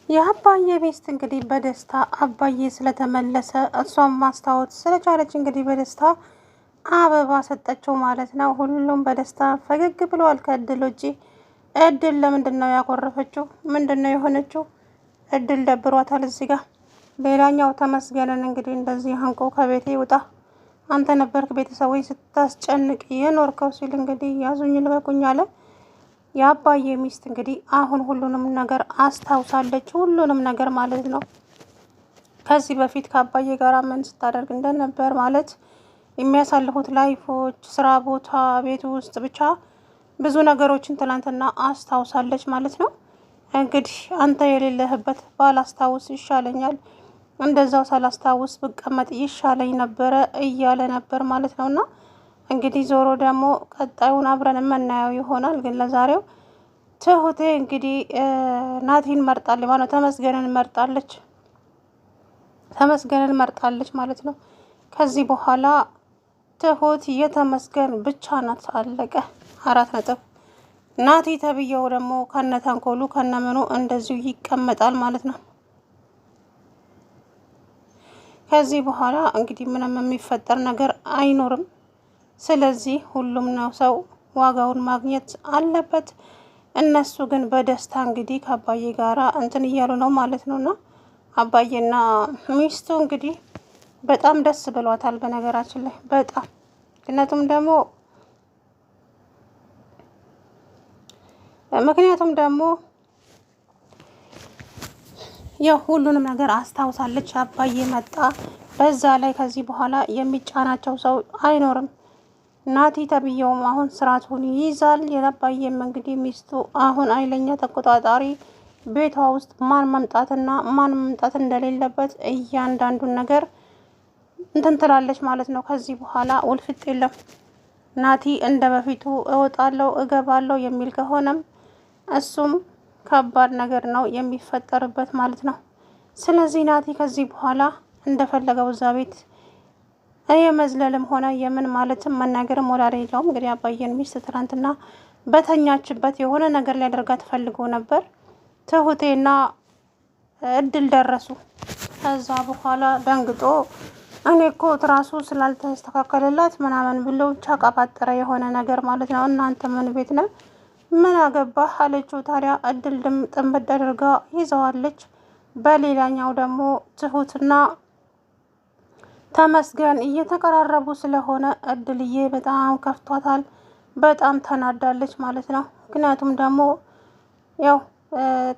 የአባዬ ሚስት እንግዲህ በደስታ አባዬ ስለተመለሰ እሷም ማስታወት ስለቻለች እንግዲህ በደስታ አበባ ሰጠችው ማለት ነው። ሁሉም በደስታ ፈገግ ብለዋል ከእድል ውጪ። እድል ለምንድን ነው ያኮረፈችው? ምንድን ነው የሆነችው? እድል ደብሯታል እዚህ ጋር። ሌላኛው ተመስገንን እንግዲህ እንደዚህ አንቆ ከቤቴ ይውጣ፣ አንተ ነበርክ ቤተሰቦች ስታስጨንቅ የኖርከው ሲል እንግዲህ ያዙኝ ልቀቁኝ አለ። የአባዬ ሚስት እንግዲህ አሁን ሁሉንም ነገር አስታውሳለች፣ ሁሉንም ነገር ማለት ነው። ከዚህ በፊት ከአባዬ ጋር ምን ስታደርግ እንደነበር ማለት የሚያሳልፉት ላይፎች፣ ስራ ቦታ፣ ቤት ውስጥ ብቻ ብዙ ነገሮችን ትናንትና አስታውሳለች ማለት ነው። እንግዲህ አንተ የሌለህበት ባላስታውስ ይሻለኛል፣ እንደዛው ሳላስታውስ ብቀመጥ ይሻለኝ ነበረ እያለ ነበር ማለት ነውና እንግዲህ ዞሮ ደግሞ ቀጣዩን አብረን የምናየው ይሆናል። ግን ለዛሬው ትሁቴ እንግዲህ ናቲን መርጣለች ማለት ነው። ተመስገንን መርጣለች ማለት ነው። ከዚህ በኋላ ትሁት የተመስገን ብቻ ናት። አለቀ። 4 ነጥብ። ናቲ ተብዬው ደግሞ ከነተንኮሉ ከነምኑ እንደዚሁ ይቀመጣል ማለት ነው። ከዚህ በኋላ እንግዲህ ምንም የሚፈጠር ነገር አይኖርም። ስለዚህ ሁሉም ነው ሰው ዋጋውን ማግኘት አለበት። እነሱ ግን በደስታ እንግዲህ ከአባዬ ጋራ እንትን እያሉ ነው ማለት ነውና አባዬና ሚስቱ እንግዲህ በጣም ደስ ብሏታል። በነገራችን ላይ በጣም ምክንያቱም ደግሞ ያው ሁሉንም ነገር አስታውሳለች። አባዬ መጣ። በዛ ላይ ከዚህ በኋላ የሚጫናቸው ሰው አይኖርም። ናቲ ተብዬውም አሁን ስርዓቱን ይይዛል። የአባዬም እንግዲህ ሚስቱ አሁን ኃይለኛ ተቆጣጣሪ፣ ቤቷ ውስጥ ማን መምጣትና ማን መምጣት እንደሌለበት እያንዳንዱን ነገር እንትን ትላለች ማለት ነው። ከዚህ በኋላ ውልፍጥ የለም። ናቲ እንደ በፊቱ እወጣለሁ እገባለሁ የሚል ከሆነም እሱም ከባድ ነገር ነው የሚፈጠርበት ማለት ነው። ስለዚህ ናቲ ከዚህ በኋላ እንደፈለገው እዛ ቤት የመዝለልም ሆነ የምን ማለትም መናገርም ወላደ የለውም። እንግዲህ አባዬን ሚስት ትናንትና በተኛችበት የሆነ ነገር ሊያደርጋት ፈልጎ ነበር። ትሁቴና እድል ደረሱ። ከዛ በኋላ ደንግጦ እኔ እኮ ትራሱ ስላልተስተካከለላት ምናምን ብሎ ብቻ ቀባጠረ የሆነ ነገር ማለት ነው። እናንተ ምን ቤት ነው ምን አገባህ አለችው። ታዲያ እድል ጥምድ አድርጋ ይዘዋለች። በሌላኛው ደግሞ ትሁትና ተመስገን እየተቀራረቡ ስለሆነ እድልዬ በጣም ከፍቷታል፣ በጣም ተናዳለች ማለት ነው። ምክንያቱም ደግሞ ያው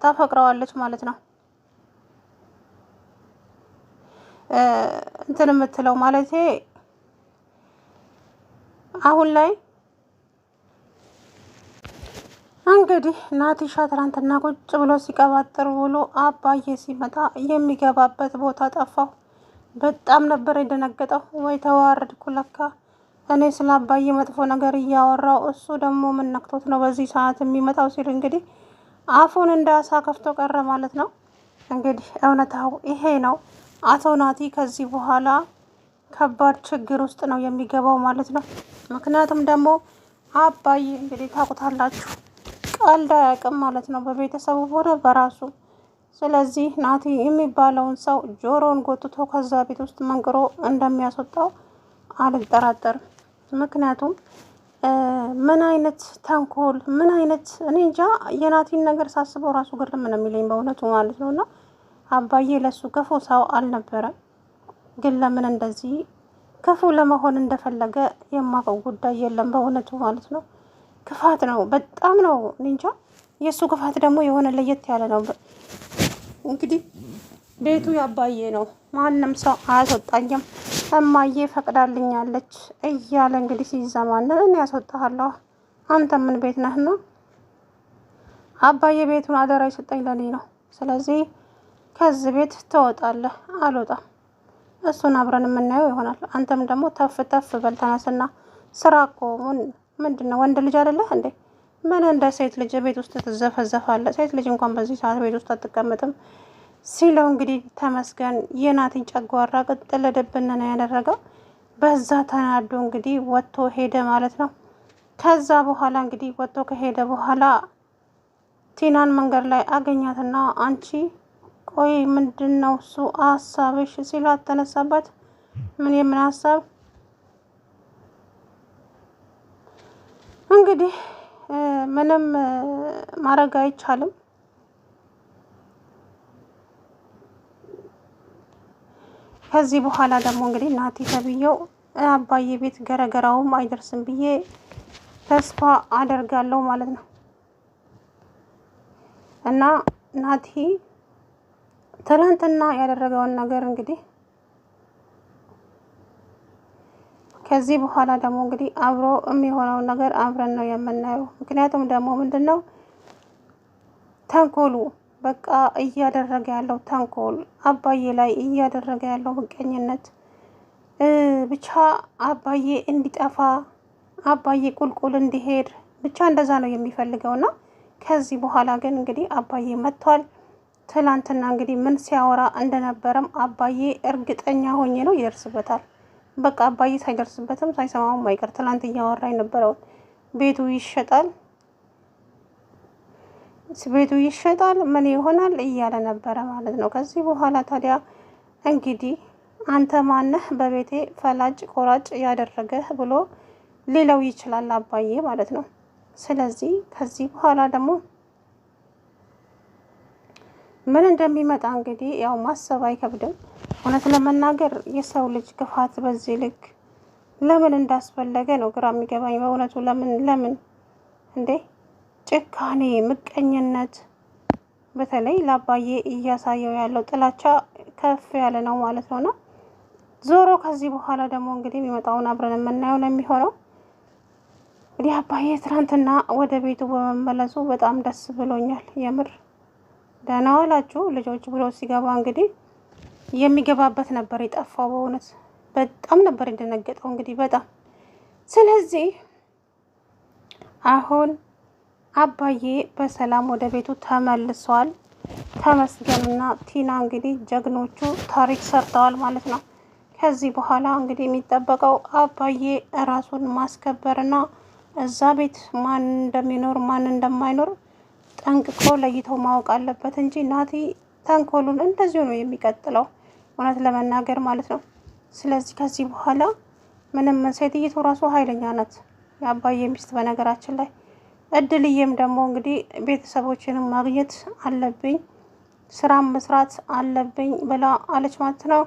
ታፈቅረዋለች ማለት ነው። እንትን የምትለው ማለት አሁን ላይ እንግዲህ ናቲሻ ትናንትና ቁጭ ብሎ ሲቀባጥር ውሎ አባዬ ሲመጣ የሚገባበት ቦታ ጠፋው። በጣም ነበር የደነገጠው። ወይ ተዋረድኩ ለካ እኔ ስለ አባዬ መጥፎ ነገር እያወራው እሱ ደግሞ ምን ነክቶት ነው በዚህ ሰዓት የሚመጣው ሲል እንግዲህ አፉን እንዳሳ ከፍቶ ቀረ ማለት ነው። እንግዲህ እውነታው ይሄ ነው። አቶ ናቲ ከዚህ በኋላ ከባድ ችግር ውስጥ ነው የሚገባው ማለት ነው። ምክንያቱም ደግሞ አባዬ እንግዲህ ታውቁታላችሁ ቀልድ አያውቅም ማለት ነው፣ በቤተሰቡ ሆነ በራሱ። ስለዚህ ናቲ የሚባለውን ሰው ጆሮውን ጎትቶ ከዛ ቤት ውስጥ መንቅሮ እንደሚያስወጣው አልጠራጠርም። ምክንያቱም ምን አይነት ተንኮል ምን አይነት እኔ እንጃ። የናቲን ነገር ሳስበው ራሱ ግርም ነው የሚለኝ በእውነቱ ማለት ነው። እና አባዬ ለሱ ክፉ ሰው አልነበረም፣ ግን ለምን እንደዚህ ክፉ ለመሆን እንደፈለገ የማውቀው ጉዳይ የለም በእውነቱ ማለት ነው። ክፋት ነው፣ በጣም ነው እንጃ። የእሱ ክፋት ደግሞ የሆነ ለየት ያለ ነው። እንግዲህ ቤቱ ያባዬ ነው፣ ማንም ሰው አያስወጣኝም፣ እማዬ ፈቅዳልኛለች እያለ እንግዲህ ሲዘማነን እኔ ያስወጣሃለሁ፣ አንተ ምን ቤት ነህና? አባዬ ቤቱን አደራ የሰጠኝ ለኔ ነው። ስለዚህ ከዚህ ቤት ትወጣለህ። አልወጣም። እሱን አብረን የምናየው ይሆናል። አንተም ደግሞ ተፍ ተፍ በል ተነስና ስራ እኮ ምንድን ነው? ወንድ ልጅ አይደለህ እንዴ? ምን እንደ ሴት ልጅ ቤት ውስጥ ትዘፈዘፋለህ? ሴት ልጅ እንኳን በዚህ ሰዓት ቤት ውስጥ አትቀመጥም ሲለው እንግዲህ ተመስገን የናቲን ጨጓራ ቅጥል ድብን ነው ያደረገው። በዛ ተናዶ እንግዲህ ወጥቶ ሄደ ማለት ነው። ከዛ በኋላ እንግዲህ ወጥቶ ከሄደ በኋላ ቲናን መንገድ ላይ አገኛትና አንቺ ቆይ ምንድን ነው እሱ ሀሳብሽ ሲላት ተነሳባት። ምን የምን ሀሳብ? እንግዲህ ምንም ማድረግ አይቻልም። ከዚህ በኋላ ደግሞ እንግዲህ ናቲ ተብዬው አባዬ ቤት ገረገራውም አይደርስም ብዬ ተስፋ አደርጋለሁ ማለት ነው። እና ናቲ ትናንትና ያደረገውን ነገር እንግዲህ ከዚህ በኋላ ደግሞ እንግዲህ አብሮ የሚሆነውን ነገር አብረን ነው የምናየው። ምክንያቱም ደግሞ ምንድን ነው ተንኮሉ በቃ እያደረገ ያለው ተንኮል አባዬ ላይ እያደረገ ያለው ምቀኝነት ብቻ አባዬ እንዲጠፋ አባዬ ቁልቁል እንዲሄድ ብቻ እንደዛ ነው የሚፈልገውና ከዚህ በኋላ ግን እንግዲህ አባዬ መጥቷል። ትላንትና እንግዲህ ምን ሲያወራ እንደነበረም አባዬ እርግጠኛ ሆኜ ነው ይደርስበታል። በቃ አባዬ ሳይደርስበትም ሳይሰማውም አይቀር። ትላንት እያወራ የነበረውን ቤቱ ይሸጣል ቤቱ ይሸጣል ምን ይሆናል እያለ ነበረ ማለት ነው። ከዚህ በኋላ ታዲያ እንግዲህ አንተ ማነህ በቤቴ ፈላጭ ቆራጭ ያደረገህ ብሎ ሌላው ይችላል አባዬ ማለት ነው። ስለዚህ ከዚህ በኋላ ደግሞ ምን እንደሚመጣ እንግዲህ ያው ማሰብ አይከብድም። እውነት ለመናገር የሰው ልጅ ክፋት በዚህ ልክ ለምን እንዳስፈለገ ነው ግራ የሚገባኝ በእውነቱ። ለምን እንዴ ጭካኔ፣ ምቀኝነት በተለይ ለአባዬ እያሳየው ያለው ጥላቻ ከፍ ያለ ነው ማለት ነውና ዞሮ ከዚህ በኋላ ደግሞ እንግዲህ የሚመጣውን አብረን የምናየው ነው የሚሆነው። እንግዲህ አባዬ ትናንትና ወደ ቤቱ በመመለሱ በጣም ደስ ብሎኛል። የምር ደህና ዋላችሁ ልጆች ብሎ ሲገባ እንግዲህ የሚገባበት ነበር የጠፋው። በእውነት በጣም ነበር የደነገጠው እንግዲህ በጣም። ስለዚህ አሁን አባዬ በሰላም ወደ ቤቱ ተመልሷል። ተመስገንና ቲና እንግዲህ ጀግኖቹ ታሪክ ሰርተዋል ማለት ነው። ከዚህ በኋላ እንግዲህ የሚጠበቀው አባዬ ራሱን ማስከበርና እዛ ቤት ማን እንደሚኖር ማን እንደማይኖር ጠንቅቆ ለይተው ማወቅ አለበት እንጂ ናቲ ተንኮሉን እንደዚሁ ነው የሚቀጥለው እውነት ለመናገር ማለት ነው። ስለዚህ ከዚህ በኋላ ምንም ሴትይቱ ራሱ ኃይለኛ ናት፣ የአባዬ ሚስት በነገራችን ላይ። እድልዬም ደግሞ እንግዲህ ቤተሰቦችንም ማግኘት አለብኝ ስራም መስራት አለብኝ ብላ አለች ማለት ነው።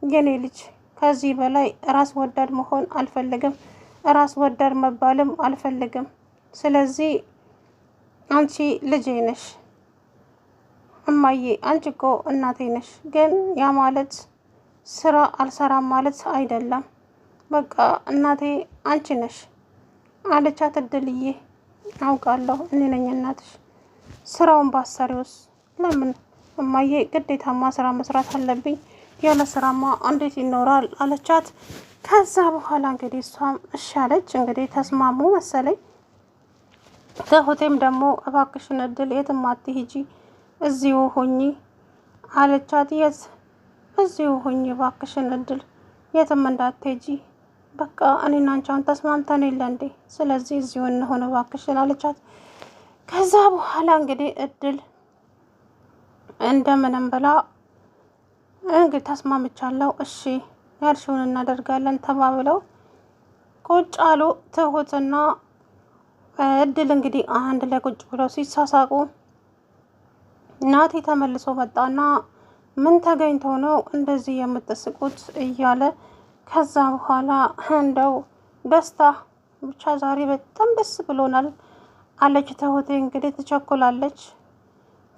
የኔ ልጅ ከዚህ በላይ ራስ ወዳድ መሆን አልፈልግም፣ ራስ ወዳድ መባልም አልፈልግም። ስለዚህ አንቺ ልጄ ነሽ እማዬ፣ አንቺ እኮ እናቴ ነሽ። ግን ያ ማለት ስራ አልሰራም ማለት አይደለም። በቃ እናቴ አንቺ ነሽ አለቻት እድልዬ። አውቃለሁ እኔ ነኝ እናትሽ። ስራውን ባሰሪውስ? ለምን እማዬ ግዴታማ ስራ መስራት አለብኝ፣ ያለ ስራማ እንዴት ይኖራል አለቻት። ከዛ በኋላ እንግዲህ እሷም እሺ አለች። እንግዲህ ተስማሙ መሰለኝ። ትሁቴም ደግሞ እባክሽን እድል የትም አትሂጂ እዚሁ ሁኚ አለቻት። የት? እዚሁ ሁኚ እባክሽን እድል የትም እንዳትሄጂ፣ በቃ እኔና አንቺን ተስማምተን የለ እንዴ? ስለዚህ እዚሁ እንሆን እባክሽን አለቻት። ከዛ በኋላ እንግዲህ እድል እንደምንም ብላ እንግዲህ ተስማምቻለሁ፣ እሺ ያልሽውን እናደርጋለን ተባብለው ቁጭ አሉ። ትሁትና እድል እንግዲህ አንድ ላይ ቁጭ ብለው ሲሳሳቁ ናቲ ተመልሶ መጣና ምን ተገኝቶ ነው እንደዚህ የምትስቁት እያለ ከዛ በኋላ እንደው ደስታ ብቻ ዛሬ በጣም ደስ ብሎናል አለች ትሁቴ። እንግዲህ ትቸኩላለች።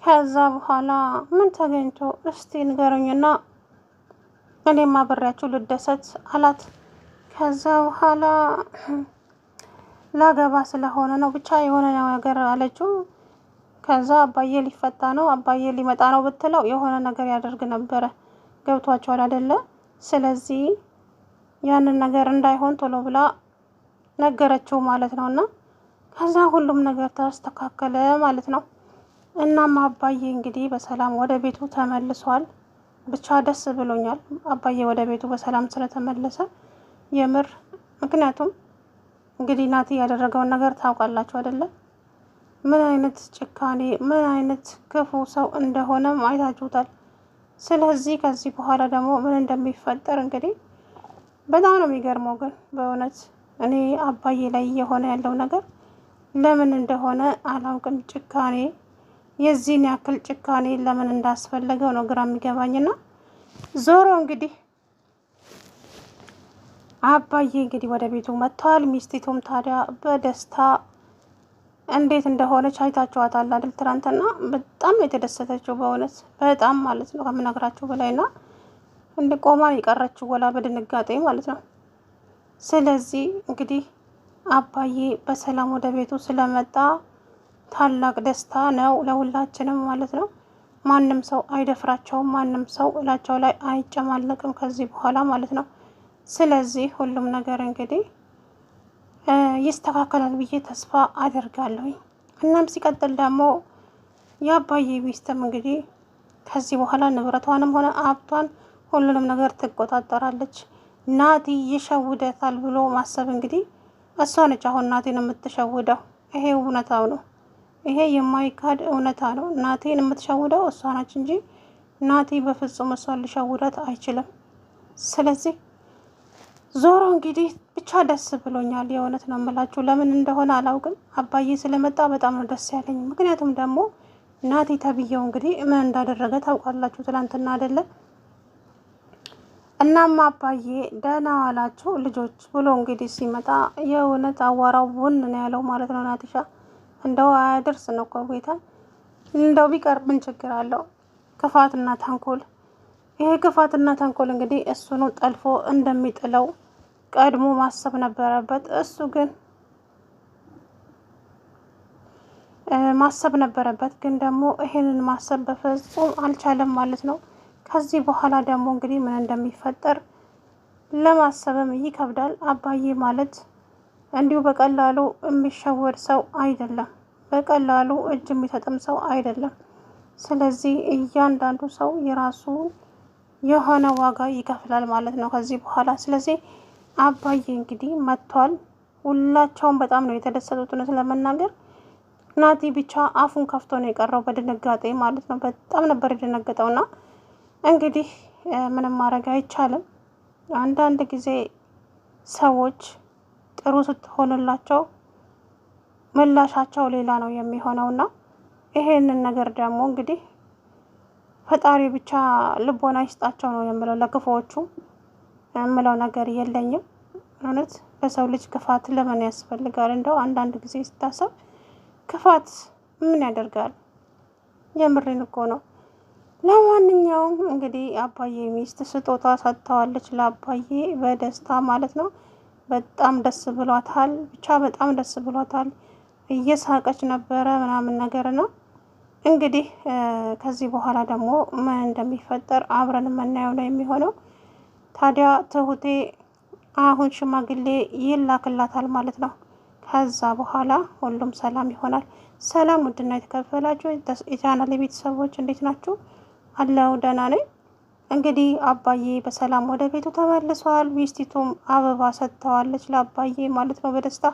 ከዛ በኋላ ምን ተገኝቶ እስቲ ንገሩኝና እኔም አብሬያችሁ ልደሰት አላት። ከዛ በኋላ ላገባ ስለሆነ ነው ብቻ የሆነ ነገር አለችው። ከዛ አባዬ ሊፈታ ነው አባዬ ሊመጣ ነው ብትለው የሆነ ነገር ያደርግ ነበረ። ገብቷቸዋል አይደለ? ስለዚህ ያንን ነገር እንዳይሆን ቶሎ ብላ ነገረችው ማለት ነው። እና ከዛ ሁሉም ነገር ተስተካከለ ማለት ነው። እናም አባዬ እንግዲህ በሰላም ወደ ቤቱ ተመልሷል። ብቻ ደስ ብሎኛል አባዬ ወደ ቤቱ በሰላም ስለተመለሰ የምር። ምክንያቱም እንግዲህ ናቲ ያደረገውን ነገር ታውቃላችሁ አይደለ? ምን አይነት ጭካኔ ምን አይነት ክፉ ሰው እንደሆነም አይታችሁታል። ስለዚህ ከዚህ በኋላ ደግሞ ምን እንደሚፈጠር እንግዲህ በጣም ነው የሚገርመው። ግን በእውነት እኔ አባዬ ላይ እየሆነ ያለው ነገር ለምን እንደሆነ አላውቅም። ጭካኔ የዚህን ያክል ጭካኔ ለምን እንዳስፈለገው ነው ግራ የሚገባኝና ዞሮ እንግዲህ አባዬ እንግዲህ ወደ ቤቱ መጥተዋል። ሚስቲቱም ታዲያ በደስታ እንዴት እንደሆነች አይታችኋታል አይደል? ትናንትና በጣም የተደሰተችው በእውነት በጣም ማለት ነው ከምነግራችሁ በላይና እንደ ቆማ የቀረችው ወላ በድንጋጤ ማለት ነው። ስለዚህ እንግዲህ አባዬ በሰላም ወደ ቤቱ ስለመጣ ታላቅ ደስታ ነው ለሁላችንም ማለት ነው። ማንም ሰው አይደፍራቸውም፣ ማንም ሰው እላቸው ላይ አይጨማለቅም ከዚህ በኋላ ማለት ነው። ስለዚህ ሁሉም ነገር እንግዲህ ይስተካከላል ብዬ ተስፋ አደርጋለሁኝ። እናም ሲቀጥል ደግሞ የአባዬ ሚስትም እንግዲህ ከዚህ በኋላ ንብረቷንም ሆነ ሀብቷን ሁሉንም ነገር ትቆጣጠራለች። ናቲ ይሸውደታል ብሎ ማሰብ እንግዲህ እሷ ነች አሁን ናቲን የምትሸውደው። ይሄ እውነታው ነው። ይሄ የማይካድ እውነታ ነው። ናቲን የምትሸውደው እሷ ነች እንጂ ናቲ በፍጹም እሷን ሊሸውዳት አይችልም። ስለዚህ ዞሮ እንግዲህ ብቻ ደስ ብሎኛል። የእውነት ነው የምላችሁ። ለምን እንደሆነ አላውቅም። አባዬ ስለመጣ በጣም ነው ደስ ያለኝ። ምክንያቱም ደግሞ ናቲ ተብዬው እንግዲህ ምን እንዳደረገ ታውቃላችሁ ትናንትና አይደለም። እናም አባዬ ደህና ዋላችሁ ልጆች ብሎ እንግዲህ ሲመጣ የእውነት አዋራው ቡን ነው ያለው ማለት ነው። ናቲሻ እንደው አያደርስ ነው እኮ ጌታ። እንደው ቢቀር ምን ችግር አለው? ክፋትና ተንኮል ይሄ ክፋትና ተንኮል እንግዲህ እሱኑ ጠልፎ እንደሚጥለው ቀድሞ ማሰብ ነበረበት። እሱ ግን ማሰብ ነበረበት፣ ግን ደግሞ ይሄንን ማሰብ በፍጹም አልቻለም ማለት ነው። ከዚህ በኋላ ደግሞ እንግዲህ ምን እንደሚፈጠር ለማሰብም ይከብዳል። አባዬ ማለት እንዲሁ በቀላሉ የሚሸወድ ሰው አይደለም፣ በቀላሉ እጅ የሚሰጥም ሰው አይደለም። ስለዚህ እያንዳንዱ ሰው የራሱ የሆነ ዋጋ ይከፍላል ማለት ነው ከዚህ በኋላ። ስለዚህ አባዬ እንግዲህ መጥቷል። ሁላቸውም በጣም ነው የተደሰቱት እውነት ለመናገር። ናቲ ብቻ አፉን ከፍቶ ነው የቀረው በድንጋጤ ማለት ነው። በጣም ነበር የደነገጠውና እንግዲህ ምንም ማድረግ አይቻልም። አንዳንድ ጊዜ ሰዎች ጥሩ ስትሆንላቸው ምላሻቸው ሌላ ነው የሚሆነውና ይሄንን ነገር ደግሞ እንግዲህ ፈጣሪ ብቻ ልቦና ይስጣቸው ነው የምለው። ለክፉዎቹ የምለው ነገር የለኝም። እውነት በሰው ልጅ ክፋት ለምን ያስፈልጋል? እንደው አንዳንድ ጊዜ ስታሰብ ክፋት ምን ያደርጋል? የምሬን እኮ ነው። ለማንኛውም እንግዲህ አባዬ ሚስት ስጦታ ሰጥተዋለች ለአባዬ በደስታ ማለት ነው። በጣም ደስ ብሏታል። ብቻ በጣም ደስ ብሏታል። እየሳቀች ነበረ ምናምን ነገር ነው። እንግዲህ ከዚህ በኋላ ደግሞ ምን እንደሚፈጠር አብረን የምናየው ነው የሚሆነው። ታዲያ ትሁቴ አሁን ሽማግሌ ይላክላታል ማለት ነው። ከዛ በኋላ ሁሉም ሰላም ይሆናል። ሰላም ውድና የተከፈላችሁ የቻናሌ ቤተሰቦች እንዴት ናችሁ? አለው ደህና ነኝ። እንግዲህ አባዬ በሰላም ወደ ቤቱ ተመልሷል። ሚስቲቱም አበባ ሰጥተዋለች ለአባዬ ማለት ነው በደስታ